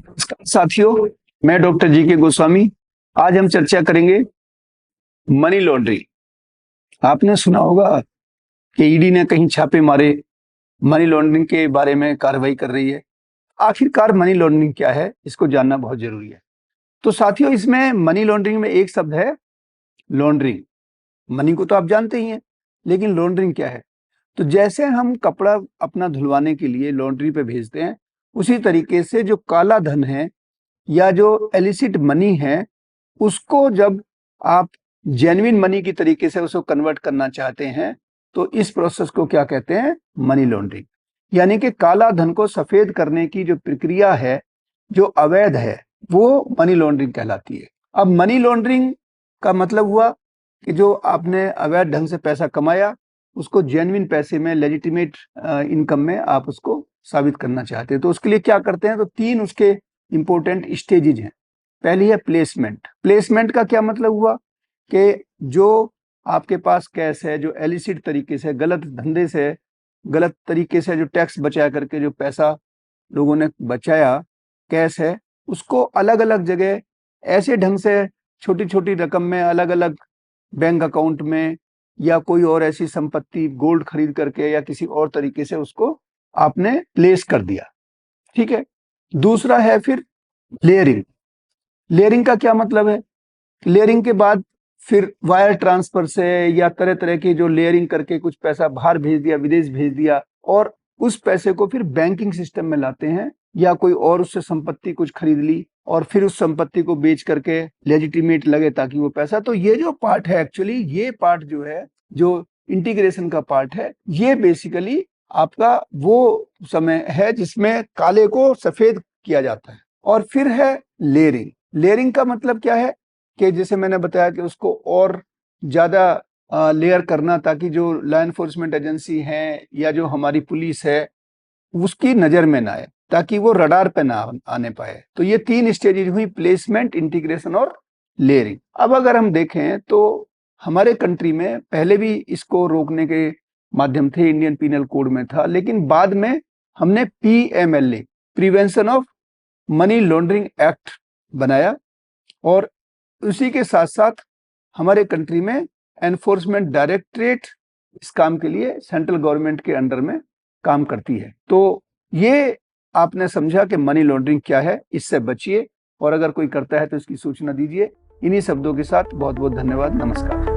नमस्कार साथियों, मैं डॉक्टर जी के गोस्वामी। आज हम चर्चा करेंगे मनी लॉन्ड्रिंग। आपने सुना होगा कि ईडी ने कहीं छापे मारे, मनी लॉन्ड्रिंग के बारे में कार्रवाई कर रही है। आखिरकार मनी लॉन्ड्रिंग क्या है, इसको जानना बहुत जरूरी है। तो साथियों, इसमें मनी लॉन्ड्रिंग में एक शब्द है लॉन्ड्रिंग। मनी को तो आप जानते ही हैं, लेकिन लॉन्ड्रिंग क्या है? तो जैसे हम कपड़ा अपना धुलवाने के लिए लॉन्ड्री पे भेजते हैं, उसी तरीके से जो काला धन है या जो एलिसिट मनी है, उसको जब आप जेन्युइन मनी की तरीके से उसको कन्वर्ट करना चाहते हैं, तो इस प्रोसेस को क्या कहते हैं? Money laundering. यानी कि काला धन को सफेद करने की जो प्रक्रिया है, जो अवैध है, वो मनी लॉन्ड्रिंग कहलाती है। अब मनी लॉन्ड्रिंग का मतलब हुआ कि जो आपने अवैध ढंग से पैसा कमाया, उसको जेन्युइन पैसे में, लेजिटिमेट इनकम में आप उसको साबित करना चाहते हैं। तो उसके लिए क्या करते हैं? तो 3 उसके इंपॉर्टेंट स्टेजेज हैं। पहली है प्लेसमेंट। प्लेसमेंट का क्या मतलब हुआ कि जो आपके पास कैश है, जो एलिसिट तरीके से, गलत धंधे से, गलत तरीके से जो टैक्स बचा करके जो पैसा लोगों ने बचाया, कैश है, उसको अलग अलग जगह ऐसे ढंग से छोटी छोटी रकम में अलग अलग बैंक अकाउंट में, या कोई और ऐसी संपत्ति गोल्ड खरीद करके या किसी और तरीके से उसको आपने प्लेस कर दिया। ठीक है। दूसरा है फिर लेयरिंग। लेयरिंग का क्या मतलब है? लेयरिंग के बाद फिर वायर ट्रांसफर से या तरह तरह की जो लेयरिंग करके कुछ पैसा बाहर भेज दिया, विदेश भेज दिया, और उस पैसे को फिर बैंकिंग सिस्टम में लाते हैं, या कोई और उससे संपत्ति कुछ खरीद ली और फिर उस संपत्ति को बेच करके लेजिटिमेट लगे ताकि वो पैसा। तो ये जो पार्ट है, एक्चुअली ये पार्ट जो है, जो इंटीग्रेशन का पार्ट है, ये बेसिकली आपका वो समय है जिसमें काले को सफेद किया जाता है। और फिर है लेयरिंग। लेयरिंग का मतलब क्या है कि जैसे मैंने बताया कि उसको और ज्यादा लेयर करना, ताकि जो लॉ एनफोर्समेंट एजेंसी है या जो हमारी पुलिस है, उसकी नजर में ना आए, ताकि वो रडार पे ना आने पाए। तो ये 3 स्टेजेज हुई, प्लेसमेंट, इंटीग्रेशन और लेयरिंग। अब अगर हम देखें तो हमारे कंट्री में पहले भी इसको रोकने के माध्यम थे, इंडियन पीनल कोड में था, लेकिन बाद में हमने PMLA, prevention of money laundering act बनाया, और उसी के साथ साथ हमारे कंट्री में एनफोर्समेंट डायरेक्टरेट इस काम के लिए सेंट्रल गवर्नमेंट के अंडर में काम करती है। तो ये आपने समझा कि मनी लॉन्ड्रिंग क्या है, इससे बचिए, और अगर कोई करता है तो इसकी सूचना दीजिए। इन्हीं शब्दों के साथ बहुत बहुत धन्यवाद। नमस्कार।